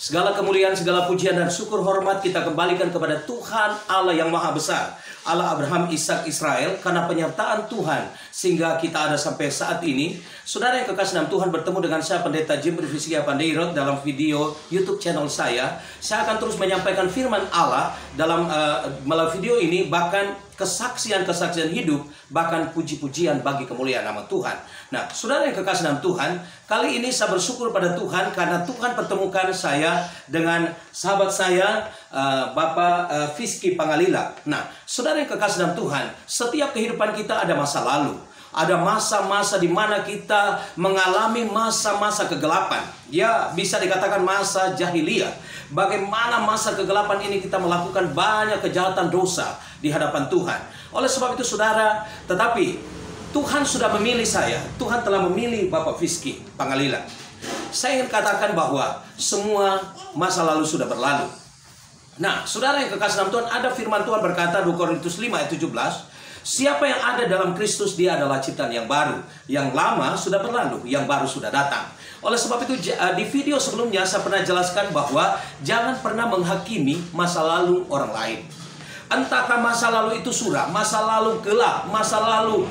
Segala kemuliaan, segala pujian dan syukur hormat kita kembalikan kepada Tuhan Allah yang Maha Besar, Allah Abraham, Ishak, Israel, karena penyertaan Tuhan sehingga kita ada sampai saat ini. Saudara yang kekasih dalam Tuhan, bertemu dengan saya Pendeta Jimri Fiskia Pandeirot dalam video YouTube channel saya. Saya akan terus menyampaikan firman Allah dalam melalui video ini, bahkan kesaksian-kesaksian hidup, bahkan puji-pujian bagi kemuliaan nama Tuhan. Nah, saudara yang kekasih dalam Tuhan, kali ini saya bersyukur pada Tuhan karena Tuhan pertemukan saya dengan sahabat saya, Bapak Fiski Pangalila. Nah, saudara yang kekasih dalam Tuhan, setiap kehidupan kita ada masa lalu. Ada masa-masa di mana kita mengalami masa-masa kegelapan. Ya, bisa dikatakan masa jahiliyah. Bagaimana masa kegelapan ini kita melakukan banyak kejahatan dosa di hadapan Tuhan. Oleh sebab itu saudara, tetapi Tuhan sudah memilih saya. Tuhan telah memilih Bapak Fiski Pangalila. Saya ingin katakan bahwa semua masa lalu sudah berlalu. Nah, saudara yang kekasih dalam Tuhan, ada firman Tuhan berkata 2 Korintus 5 ayat 17. Siapa yang ada dalam Kristus, dia adalah ciptaan yang baru. Yang lama sudah berlalu, yang baru sudah datang. Oleh sebab itu di video sebelumnya saya pernah jelaskan bahwa jangan pernah menghakimi masa lalu orang lain. Entahkah masa lalu itu suram, masa lalu gelap, masa lalu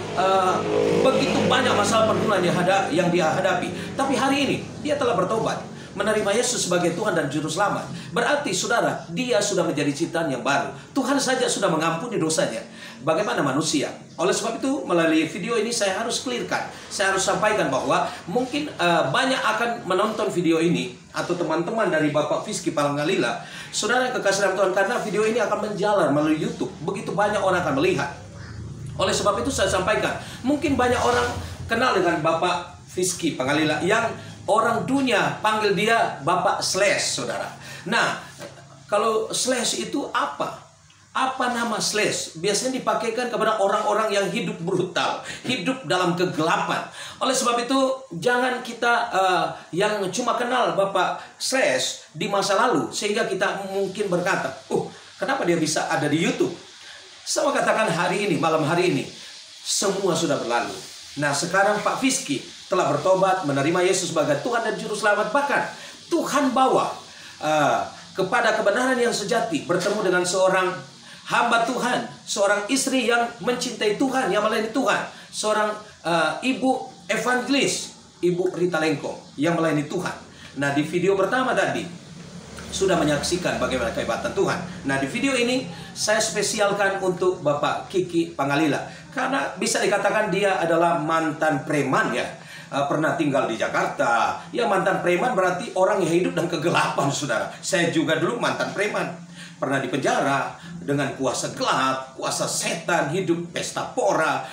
begitu banyak masalah pergumulan yang dia hadapi. Tapi hari ini dia telah bertobat, menerima Yesus sebagai Tuhan dan Juru Selamat. Berarti saudara, dia sudah menjadi ciptaan yang baru. Tuhan saja sudah mengampuni dosanya. Bagaimana manusia? Oleh sebab itu melalui video ini saya harus clearkan, saya harus sampaikan bahwa mungkin banyak akan menonton video ini, atau teman-teman dari Bapak Fiski Pangalila, saudara yang kekasih dalam Tuhan, karena video ini akan menjalar melalui YouTube. Begitu banyak orang akan melihat. Oleh sebab itu saya sampaikan, mungkin banyak orang kenal dengan Bapak Fiski Pangalila, yang orang dunia panggil dia Bapak Slash, saudara. Nah, kalau Slash itu apa? Apa nama slash? Biasanya dipakaikan kepada orang-orang yang hidup brutal, hidup dalam kegelapan. Oleh sebab itu, jangan kita yang cuma kenal Bapak slash di masa lalu, sehingga kita mungkin berkata, kenapa dia bisa ada di YouTube? Saya katakan hari ini, malam hari ini, semua sudah berlalu. Nah, sekarang Pak Fiski telah bertobat, menerima Yesus sebagai Tuhan dan Juru Selamat. Bahkan Tuhan bawa kepada kebenaran yang sejati, bertemu dengan seorang hamba Tuhan, seorang istri yang mencintai Tuhan, yang melayani Tuhan, seorang ibu evangelis, Ibu Rita Lengkong, yang melayani Tuhan. Nah, di video pertama tadi sudah menyaksikan bagaimana kehebatan Tuhan. Nah, di video ini saya spesialkan untuk Bapak Kiki Pangalila, karena bisa dikatakan dia adalah mantan preman, ya. Pernah tinggal di Jakarta. Ya, mantan preman berarti orang yang hidup dalam kegelapan, saudara. Saya juga dulu mantan preman, pernah di penjara dengan kuasa gelap, kuasa setan, hidup pesta pora,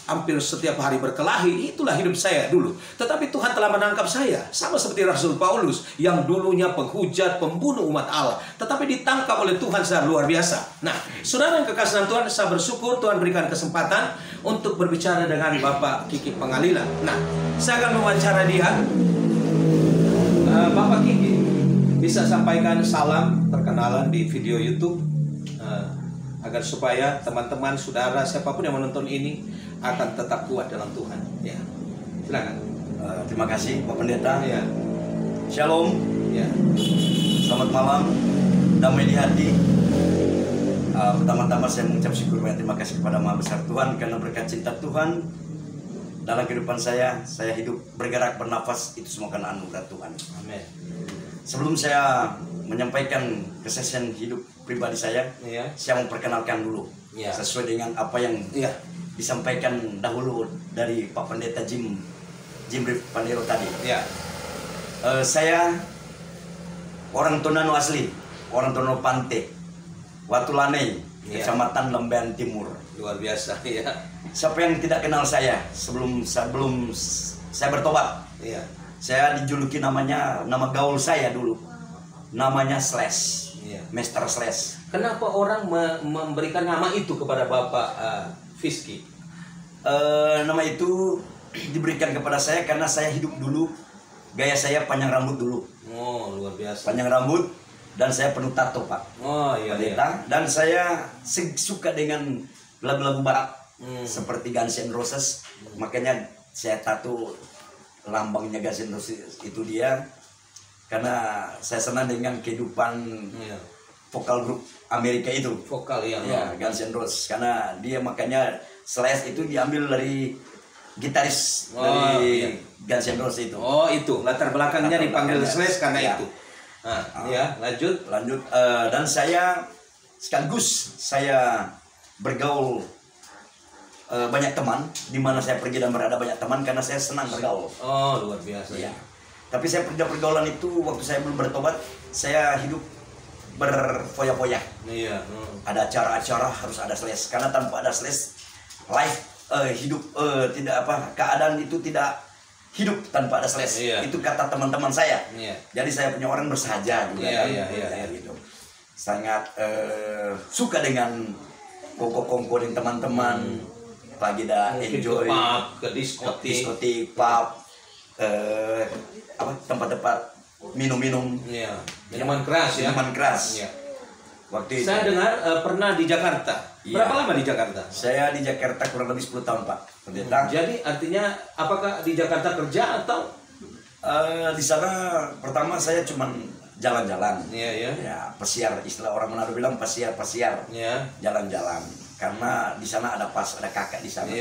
hampir setiap hari berkelahi. Itulah hidup saya dulu. Tetapi Tuhan telah menangkap saya, sama seperti Rasul Paulus yang dulunya penghujat, pembunuh umat Allah, tetapi ditangkap oleh Tuhan secara luar biasa. Nah, saudara yang kekasih dalam Tuhan, saya bersyukur Tuhan berikan kesempatan untuk berbicara dengan Bapak Kiki Pangalila. Nah, saya akan mewawancara dia. Bapak Kiki, bisa sampaikan salam perkenalan di video YouTube, agar supaya teman-teman, saudara, siapapun yang menonton ini akan tetap kuat dalam Tuhan. Ya, silakan. Terima kasih Pak Pendeta. Ya. Shalom. Ya. Selamat malam. Damai di hati. Pertama-tama saya mengucap syukur banyak terima kasih kepada Maha Besar Tuhan, karena berkat cinta Tuhan dalam kehidupan saya hidup, bergerak, bernafas, itu semua karena anugerah Tuhan. Amin. Sebelum saya menyampaikan kesaksian hidup pribadi saya, saya memperkenalkan dulu, sesuai dengan apa yang disampaikan dahulu dari Pak Pendeta Jimri Pandeirot tadi. Saya orang Tonano asli, orang Tonano Pante, Watulane, Kecamatan Lembean Timur. Luar biasa, ya. Siapa yang tidak kenal saya sebelum saya bertobat? Saya dijuluki nama gaul saya dulu, namanya Slash, Master Slash. Kenapa orang memberikan nama itu kepada Bapak Fiski? Nama itu diberikan kepada saya karena saya hidup dulu, gaya saya panjang rambut dulu. Oh, luar biasa. Panjang rambut dan saya penuh tato, Pak. Oh, iya. Dan saya suka dengan lagu-lagu barat, seperti Guns N' Roses. Makanya saya tato lambangnya Guns N' Roses, itu dia. karena saya senang dengan kehidupan vokal grup Amerika itu. Vokal ya. Guns N' Roses, karena dia makanya Slash itu diambil dari gitaris dari Guns N' Roses itu. Oh, itu latar belakangnya dipanggil Slash karena itu. Lanjut. Dan saya sekaligus saya bergaul banyak teman, di mana saya pergi dan berada banyak teman karena saya senang bergaul. Oh, luar biasa. Ya. Tapi saya pergaulan itu waktu saya belum bertobat, saya hidup berfoya-foya. Iya. Ada acara-acara harus ada Slash, karena tanpa ada Slash life hidup tidak keadaan itu tidak hidup tanpa ada Slash. Itu kata teman-teman saya. Jadi saya punya orang bersahaja juga gitu. Sangat suka dengan kongko-kongko dengan teman-teman. Pagi dah enjoy ke diskotik, pub, tempat-tempat minum-minum. Minuman keras ya. Minuman keras. Waktu itu saya dengar pernah di Jakarta. Berapa lama di Jakarta? Saya di Jakarta kurang lebih 10 tahun, Pak. Jadi artinya apakah di Jakarta kerja atau di sana pertama saya cuman jalan-jalan. Ya, pesiar, istilah orang Manado bilang pesiar. Jalan-jalan. Karena di sana ada kakak di sana.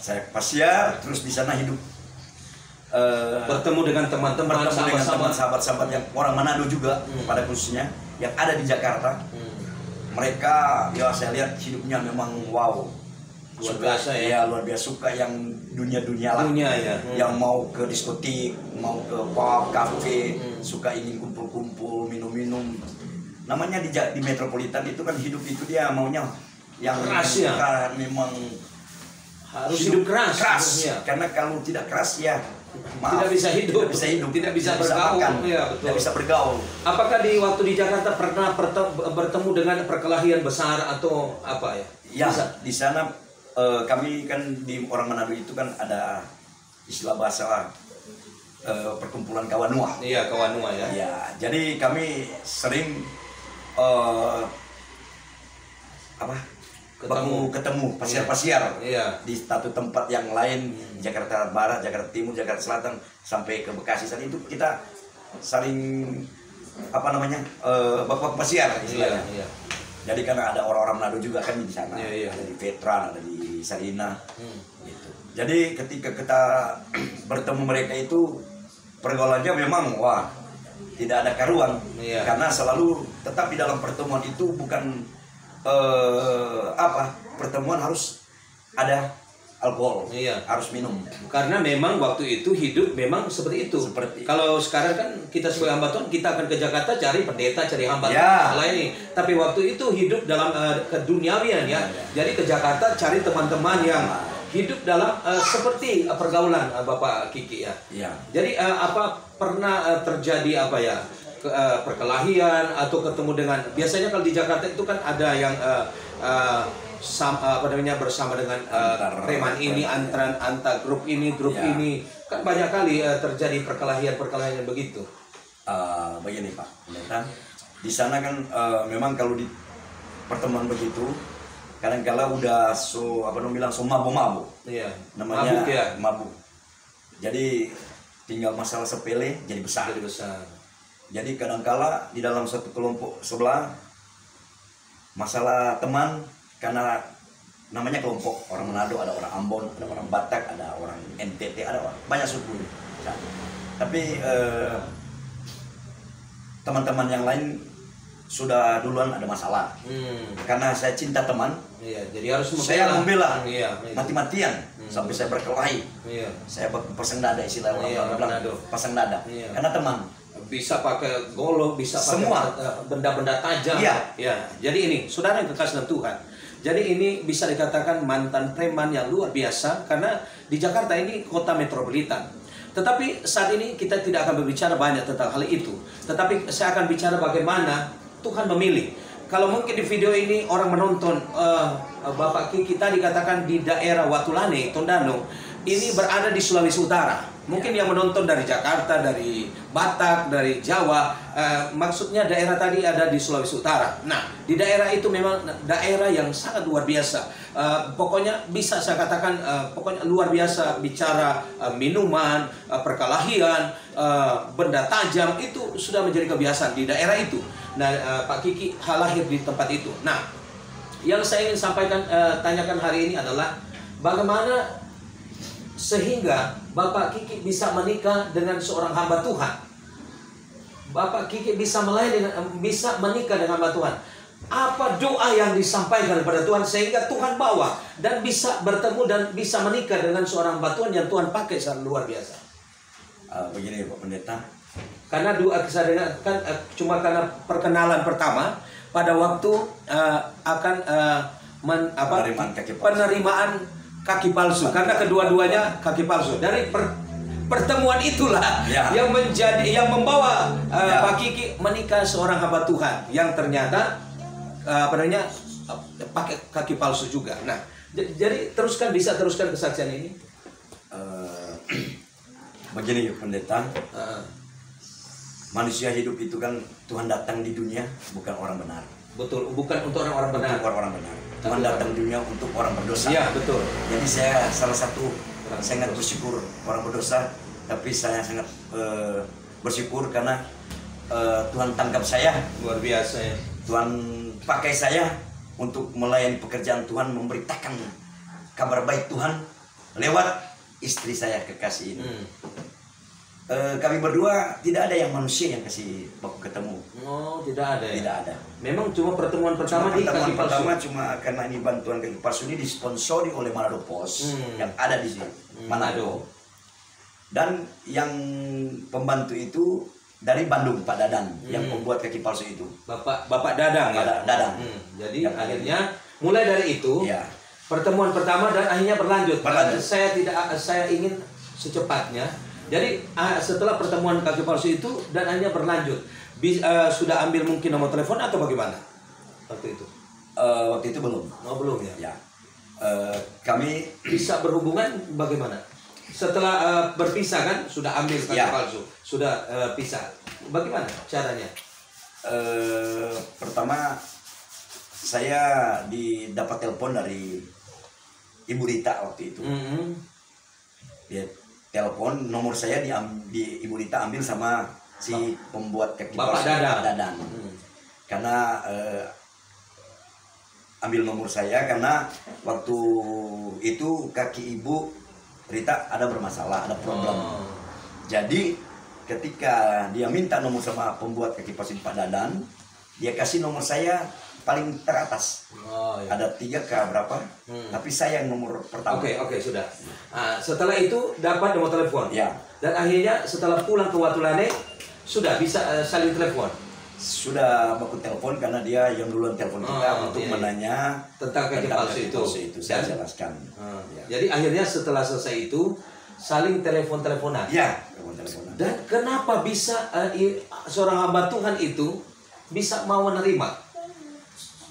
Saya pesiar, terus di sana hidup. Bertemu dengan teman-teman, sahabat-sahabat yang orang Manado juga pada khususnya yang ada di Jakarta. Mereka ya saya lihat hidupnya memang wow, luar biasa luar biasa, suka yang dunia lah, yang mau ke diskotik, mau ke pub, kafe, suka ingin kumpul-kumpul, minum-minum. Namanya di metropolitan itu kan hidup itu dia maunya yang keras memang harus hidup keras. Karena kalau tidak keras tidak bisa hidup, tidak bisa bergaul. Tidak bisa bergaul. Apakah di waktu di Jakarta pernah bertemu dengan perkelahian besar atau apa ya? Di sana kami kan di orang Manado itu kan ada istilah bahasa perkumpulan Kawanua. Kawanua ya. Jadi kami sering ketemu pasiar-pasiar di satu tempat yang lain, Jakarta Barat, Jakarta Timur, Jakarta Selatan, sampai ke Bekasi. Saat itu kita saling bak-bak pasiar istilahnya. Jadi karena ada orang-orang Manado juga kan di sana, ada di Veteran, ada di Salina, gitu. Jadi ketika kita bertemu mereka itu pergaulannya memang tidak ada karuan, karena selalu tetap di dalam pertemuan itu bukan pertemuan harus ada alkohol, harus minum. Karena memang waktu itu hidup memang seperti itu. Kalau sekarang kan kita sebagai hamba Tuhan, kita akan ke Jakarta cari pendeta, cari hamba Tuhan lain. Tapi waktu itu hidup dalam keduniawian Jadi ke Jakarta cari teman-teman yang hidup dalam seperti pergaulan Bapak Kiki Jadi pernah terjadi perkelahian atau ketemu dengan, biasanya kalau di Jakarta itu kan ada yang bersama dengan preman ini, antar grup ini, ini kan banyak kali terjadi perkelahian yang begitu. Begini Pak, di sana kan memang kalau di pertemuan begitu kadang-kala udah mabuk. Namanya mabuk. Jadi tinggal masalah sepele jadi besar. Jadi kadang-kala di dalam satu kelompok sebelah masalah teman, karena namanya kelompok orang Manado, ada orang Ambon, ada orang Batak, ada orang NTT, ada banyak suku. Tapi teman-teman yang lain sudah duluan ada masalah. Karena saya cinta teman, jadi harus membela mati-matian sampai saya berkelahi. Saya pasang dada, istilah orang bilang pasang dada. Karena teman. Bisa pakai golok, bisa pakai semua benda-benda tajam. Jadi ini, saudara yang kekasih dalam Tuhan. Jadi ini bisa dikatakan mantan preman yang luar biasa, karena di Jakarta ini kota metropolitan. Tetapi saat ini kita tidak akan berbicara banyak tentang hal itu. Tetapi saya akan bicara bagaimana Tuhan memilih. Kalau mungkin di video ini orang menonton Bapak Kiki tadi katakan di daerah Watulane, Tondano, ini berada di Sulawesi Utara. Mungkin yang menonton dari Jakarta, dari Batak, dari Jawa, maksudnya daerah tadi ada di Sulawesi Utara. Nah, di daerah itu memang daerah yang sangat luar biasa. Pokoknya bisa saya katakan, pokoknya luar biasa bicara minuman, perkelahian, benda tajam itu sudah menjadi kebiasaan di daerah itu. Nah, Pak Kiki lahir di tempat itu. Nah, yang saya ingin sampaikan, tanyakan hari ini adalah bagaimana sehingga Bapak Kiki bisa menikah dengan seorang hamba Tuhan. Bapak Kiki bisa bisa menikah dengan hamba Tuhan. Apa doa yang disampaikan kepada Tuhan sehingga Tuhan bawa dan bisa bertemu dan bisa menikah dengan seorang hamba Tuhan yang Tuhan pakai sangat luar biasa. Begini Pak Pendeta. Karena doa saya dengar kan cuma karena perkenalan pertama pada waktu akan penerimaan kaki palsu, karena kedua-duanya kaki palsu. Dari pertemuan itulah yang membawa Pak Kiki menikah seorang hamba Tuhan yang ternyata pakai kaki palsu juga. Nah, jadi bisa teruskan kesaksian ini. Begini Pendeta. Manusia hidup itu kan Tuhan datang di dunia bukan orang benar. Betul, bukan untuk orang-orang benar. Bukan orang benar. Tuhan datang di dunia untuk orang berdosa. Iya, betul. Jadi saya salah satu sangat bersyukur orang berdosa, tapi saya sangat bersyukur karena Tuhan tangkap saya. Luar biasa ya. Tuhan pakai saya untuk melayani pekerjaan Tuhan, memberitakan kabar baik Tuhan lewat istri saya kekasih ini. Kami berdua tidak ada yang manusia yang kasih baku ketemu. Oh, tidak ada ya? Tidak ada. Memang cuma pertemuan pertama di kaki palsu. Cuma karena ini bantuan kaki palsu ini disponsori oleh Manado Pos yang ada di sini. Manado. Dan yang pembantu itu dari Bandung, Pak Dadang, yang membuat kaki palsu itu. Bapak Dadang ya? Dadang. Jadi akhirnya mulai dari itu pertemuan pertama dan akhirnya berlanjut. Saya ingin secepatnya. Jadi setelah pertemuan kaki palsu itu dan akhirnya berlanjut, sudah ambil mungkin nomor telepon atau bagaimana waktu itu? Waktu itu belum. Oh, belum ya? Ya. Kami bisa berhubungan bagaimana? Setelah berpisah kan sudah ambil kaki palsu, sudah pisah. Bagaimana caranya? Pertama saya dapat telepon dari Ibu Rita waktu itu. Dia telepon, nomor saya di Ibu Rita ambil sama si pembuat kaki palsu Bapak Dadang. Karena ambil nomor saya karena waktu itu kaki Ibu Rita ada bermasalah, ada problem. Jadi ketika dia minta nomor sama pembuat kaki palsu Pak Dadang, dia kasih nomor saya paling teratas. Ada 3 ke berapa, tapi saya yang nomor pertama. Oke, sudah. Setelah itu dapat nomor telepon. Dan akhirnya setelah pulang ke Watulane sudah bisa saling telepon. Sudah baku telepon karena dia yang duluan telepon kita untuk menanya tentang kaki palsu itu. Saya jelaskan. Jadi akhirnya setelah selesai itu saling teleponan. Iya, telepon-teleponan. Dan kenapa bisa seorang hamba Tuhan itu bisa mau menerima?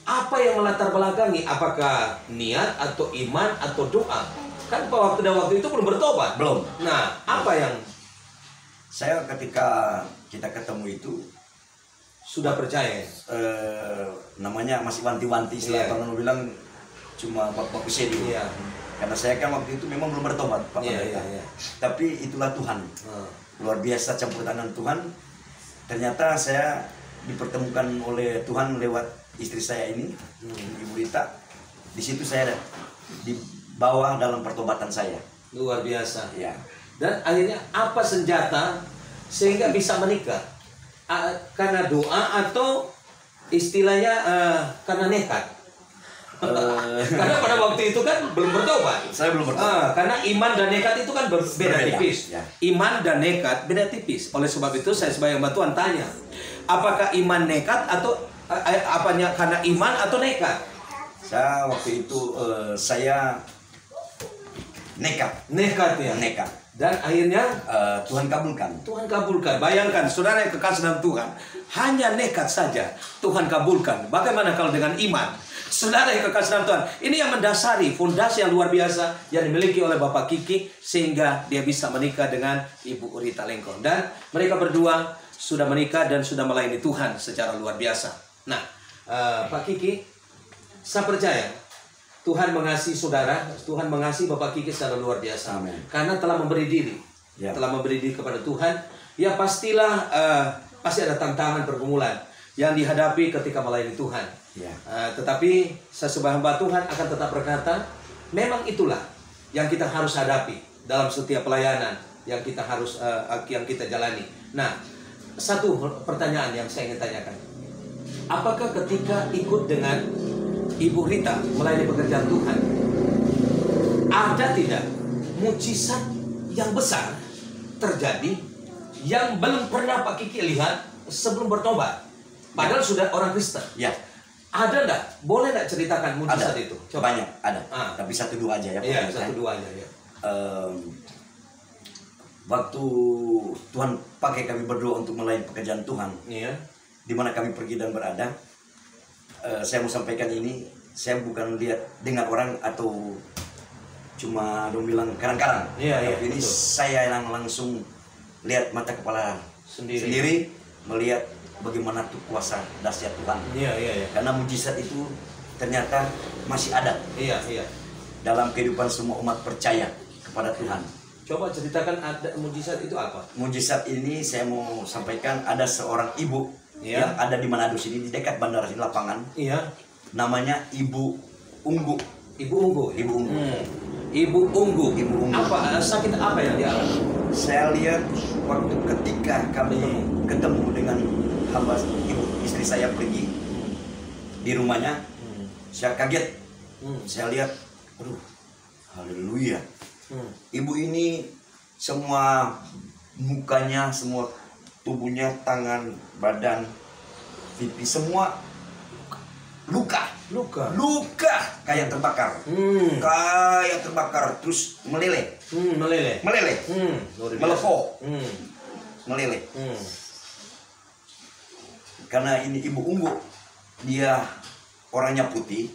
Apa yang melatar belakangi? Apakah niat atau iman atau doa? Kan waktu itu belum bertobat. Belum. Nah, apa yang saya ketika kita ketemu itu sudah percaya? Namanya masih wanti-wanti. Setelah bilang cuma baku sedih. Karena saya kan waktu itu memang belum bertobat, Pak Pendeta. Tapi itulah Tuhan. Luar biasa campur tangan Tuhan. Ternyata saya dipertemukan oleh Tuhan lewat istri saya ini, Ibu Rita. Di situ saya dibawa dalam pertobatan saya. Luar biasa. Ya. Dan akhirnya apa senjata sehingga bisa menikah? Karena doa atau istilahnya karena nekat? Karena pada waktu itu kan belum bertobat. Saya belum bertobat. Karena iman dan nekat itu kan beda tipis. Iman dan nekat beda tipis. Oleh sebab itu saya sebagai hamba Tuhan tanya, apakah iman nekat atau karena iman atau nekat? Saya waktu itu saya nekat. Nekat ya. Nekat. Dan akhirnya Tuhan kabulkan. Tuhan kabulkan. Bayangkan saudara yang kekasih dalam Tuhan, hanya nekat saja Tuhan kabulkan. Bagaimana kalau dengan iman? Saudara yang kekasih dalam Tuhan, ini yang mendasari fondasi yang luar biasa yang dimiliki oleh Bapak Kiki sehingga dia bisa menikah dengan Ibu Rita Lengkong. Dan mereka berdua sudah menikah dan sudah melayani Tuhan secara luar biasa. Nah, Pak Kiki, saya percaya Tuhan mengasihi saudara, Tuhan mengasihi Bapak Kiki secara luar biasa. Amen. Karena telah memberi diri, telah memberi diri kepada Tuhan Ya pastilah pasti ada tantangan pergumulan yang dihadapi ketika melayani Tuhan. Ya. Tetapi saya sebagai hamba Tuhan akan tetap berkata, memang itulah yang kita harus hadapi dalam setiap pelayanan yang kita harus yang kita jalani. Nah, satu pertanyaan yang saya ingin tanyakan. Apakah ketika ikut dengan Ibu Rita melayani pekerjaan Tuhan, ada tidak mujizat yang besar terjadi yang belum pernah Pak Kiki lihat sebelum bertobat? Padahal sudah orang Kristen. Ya. Ada enggak? Boleh enggak ceritakan mujizat itu? Coba. Banyak, ada. Tapi 1-2 aja ya. Iya, 1-2 aja ya. Waktu Tuhan pakai kami berdoa untuk melayani pekerjaan Tuhan, Iya. di mana kami pergi dan berada, saya mau sampaikan ini, saya bukan lihat dengan orang atau cuma dong bilang karang-karang. Iya, Tapi ini betul. saya yang langsung lihat mata kepala sendiri melihat bagaimana tuh kuasa dahsyat Tuhan. Iya. Karena mujizat itu ternyata masih ada. Iya. Dalam kehidupan semua umat percaya kepada Tuhan. Coba ceritakan ada mujizat itu apa? Mujizat ini saya mau sampaikan, ada seorang ibu Iya. yang ada di Manado sini, di dekat bandara sini, lapangan. Iya. Namanya Ibu Unggu. Ibu Unggu. Ibu Unggu. Ibu Unggu. Ibu Unggu. Apa sakit apa yang dialami? Saya lihat waktu ketika kami ketemu dengan hamba ibu istri saya pergi di rumahnya, saya kaget. Saya lihat, aduh, haleluya. Ibu ini semua mukanya, semua tubuhnya, tangan, badan, pipi, semua luka kayak terbakar, kayak terbakar, terus meleleh, melepuh, meleleh. Karena ini Ibu Unggu, dia orangnya putih,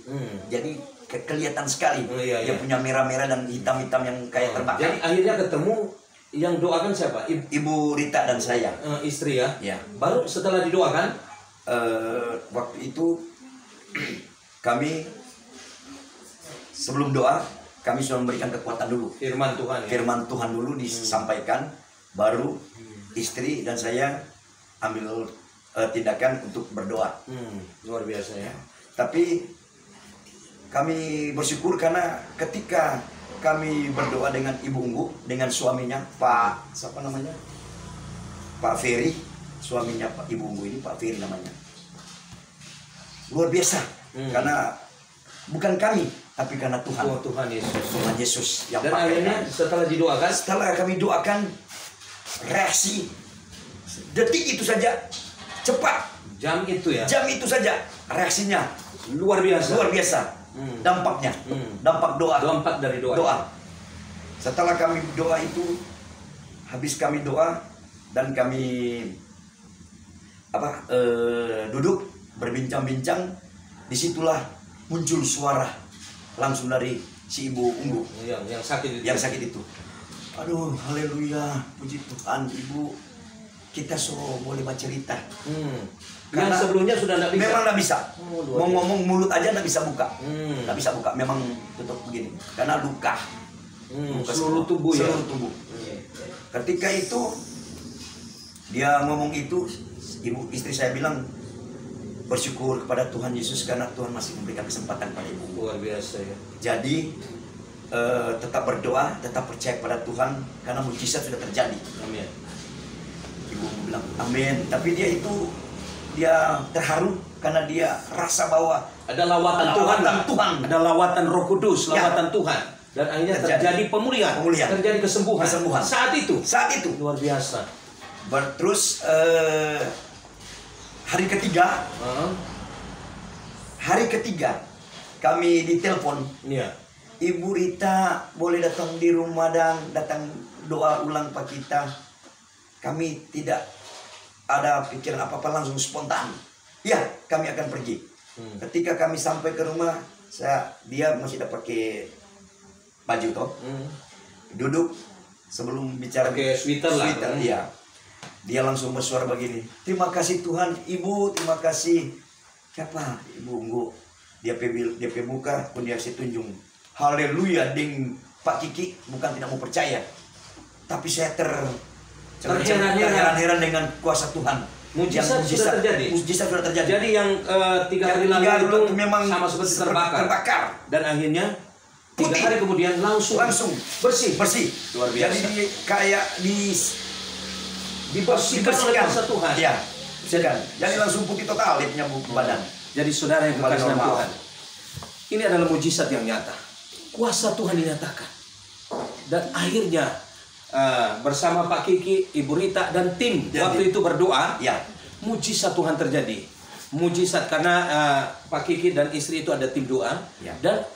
jadi kelihatan sekali. Dia punya merah-merah dan hitam-hitam yang kayak terbakar. Jadi akhirnya ketemu, yang doakan siapa? Ibu Rita dan saya. Istri ya? Ya. Baru setelah didoakan? Waktu itu kami sebelum doa, kami sudah memberikan kekuatan dulu. Firman Tuhan ya? Firman Tuhan dulu disampaikan, baru istri dan saya ambil tindakan untuk berdoa. Luar biasa ya. Tapi kami bersyukur karena ketika kami berdoa dengan Ibu Unggu, dengan suaminya Pak, siapa namanya? Pak Ferry, suaminya Pak Ibu Unggu ini Pak Ferry namanya. Luar biasa, karena bukan kami, tapi karena Tuhan. Tuhan Yesus. Tuhan Yesus yang Dan pakai akhirnya kami. setelah didoakan? Setelah kami doakan, reaksi detik itu saja, cepat. Jam itu ya? Jam itu saja reaksinya Luar biasa. luar biasa. Dampaknya, dampak doa. Dampak dari doa. Doa. Setelah kami doa itu, habis kami doa dan kami duduk berbincang-bincang, disitulah muncul suara langsung dari si Ibu Unggu yang sakit itu. Yang sakit itu. Aduh, haleluya, puji Tuhan, Ibu. Kita boleh bercerita. Yang sebelumnya sudah tidak bisa. Memang tidak bisa. Mau biasa. ngomong mulut aja tidak bisa buka. Tidak bisa buka. Memang tutup begini. Karena luka. Seluruh tubuh ya. Seluruh tubuh. Ketika itu dia ngomong itu, ibu istri saya bilang bersyukur kepada Tuhan Yesus karena Tuhan masih memberikan kesempatan pada ibu. Luar biasa ya. Jadi tetap berdoa, tetap percaya kepada Tuhan karena mujizat sudah terjadi. Amin. Ibu bilang amin. Tapi dia terharu karena dia rasa bahwa ada lawatan Tuhan. Ada lawatan Roh Kudus, lawatan Tuhan. Dan akhirnya terjadi pemulihan. Terjadi kesembuhan. Saat itu. Luar biasa. Terus hari ketiga kami ditelepon. Iya. Ibu Rita boleh datang di rumah dan datang doa ulang Pak kita. Kami tidak ada pikiran apa-apa, langsung spontan. Ya, kami akan pergi. Ketika kami sampai ke rumah, dia masih tidak pakai baju toh. Duduk sebelum bicara pakai sweater lah. Iya. Dia langsung bersuara begini. Terima kasih Tuhan, Ibu, terima kasih. Siapa? Ibu Unggu. Dia buka pun dia tunjung. Haleluya, ding Pak Kiki bukan tidak mau percaya. Tapi saya terheran-heran dengan kuasa Tuhan. Mujizat sudah terjadi. Mujizat sudah terjadi. Jadi yang 3 hari lalu itu memang sama seperti terbakar. Dan akhirnya 3 hari kemudian langsung bersih. Luar biasa. Jadi kayak dibersihkan oleh kuasa Tuhan. Ya. Jadi langsung putih total dia punya badan. Jadi saudara yang kekasih dalam Tuhan, ini adalah mujizat yang nyata. Kuasa Tuhan dinyatakan. Dan akhirnya bersama Pak Kiki, Ibu Rita dan tim waktu itu berdoa, mujizat Tuhan terjadi. Mujizat karena Pak Kiki dan istri itu ada tim doa, dan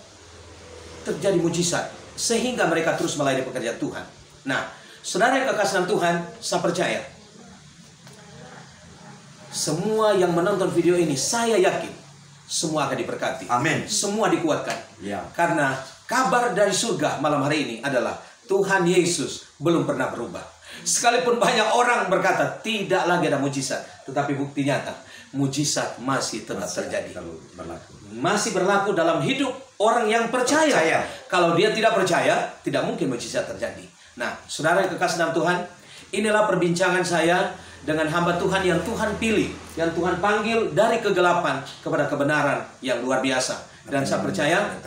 terjadi mujizat sehingga mereka terus melayani pekerjaan Tuhan. Nah, saudara yang kekasih dalam Tuhan, saya percaya semua yang menonton video ini, saya yakin semua akan diberkati. Amin. Semua dikuatkan. Karena kabar dari surga malam hari ini adalah Tuhan Yesus belum pernah berubah. Sekalipun banyak orang berkata tidak lagi ada mujizat, tetapi bukti nyata mujizat masih tetap terjadi. Masih berlaku dalam hidup orang yang percaya. Kalau dia tidak percaya, tidak mungkin mujizat terjadi. Nah, saudara yang kekasih dalam Tuhan, inilah perbincangan saya dengan hamba Tuhan yang Tuhan pilih, yang Tuhan panggil dari kegelapan kepada kebenaran yang luar biasa. Dan saya percaya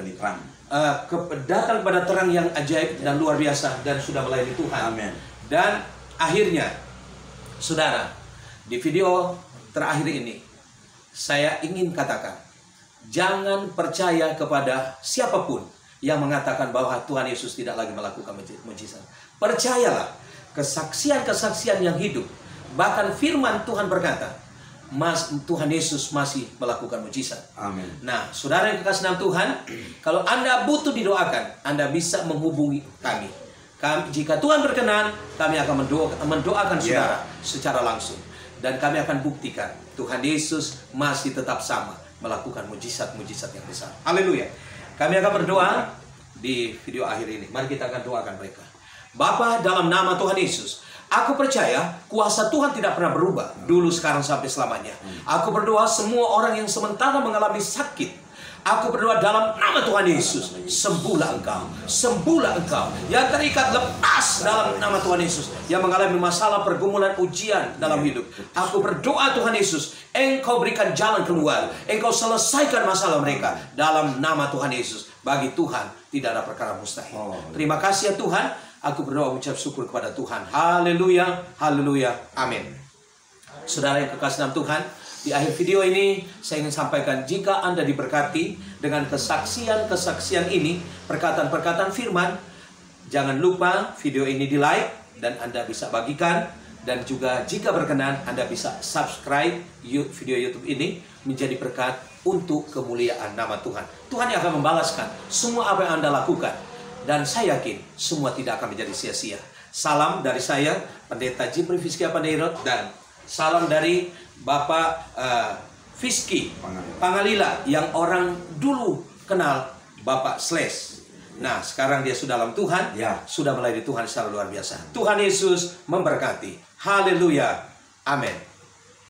datang pada terang yang ajaib dan luar biasa dan sudah melayani Tuhan. Amin. Dan akhirnya, saudara, di video terakhir ini saya ingin katakan, jangan percaya kepada siapapun yang mengatakan bahwa Tuhan Yesus tidak lagi melakukan mujizat. Percayalah kesaksian-kesaksian yang hidup. Bahkan firman Tuhan berkata, Tuhan Yesus masih melakukan mujizat. Amin. Nah, saudara yang kekasih dalam Tuhan, kalau Anda butuh didoakan, Anda bisa menghubungi kami. Jika Tuhan berkenan, kami akan mendoakan saudara secara langsung. Dan kami akan buktikan Tuhan Yesus masih tetap sama melakukan mujizat-mujizat yang besar. Haleluya. Kami akan berdoa di video akhir ini. Mari kita akan doakan mereka. Bapa, dalam nama Tuhan Yesus, aku percaya kuasa Tuhan tidak pernah berubah dulu, sekarang, sampai selamanya. Aku berdoa semua orang yang sementara mengalami sakit, aku berdoa dalam nama Tuhan Yesus, sembuhlah engkau, sembuhlah engkau. Yang terikat lepas dalam nama Tuhan Yesus. Yang mengalami masalah, pergumulan, ujian dalam hidup, aku berdoa Tuhan Yesus, engkau berikan jalan keluar, engkau selesaikan masalah mereka dalam nama Tuhan Yesus. Bagi Tuhan tidak ada perkara mustahil. Terima kasih ya Tuhan. Aku berdoa mengucap syukur kepada Tuhan. Haleluya, haleluya, amin. Saudara yang kekasih dalam Tuhan, di akhir video ini saya ingin sampaikan, jika Anda diberkati dengan kesaksian-kesaksian ini, perkataan-perkataan firman, jangan lupa video ini di like dan Anda bisa bagikan. Dan juga jika berkenan, Anda bisa subscribe video YouTube ini menjadi berkat untuk kemuliaan nama Tuhan. Tuhan yang akan membalaskan semua apa yang Anda lakukan. Dan saya yakin semua tidak akan menjadi sia-sia. Salam dari saya, Pendeta Jipri Fiskia Pandairot, dan salam dari Bapak Fiski Pangalila yang orang dulu kenal Bapak Slash. Nah, sekarang dia sudah dalam Tuhan, sudah melayani Tuhan secara luar biasa. Tuhan Yesus memberkati. Haleluya. Amin.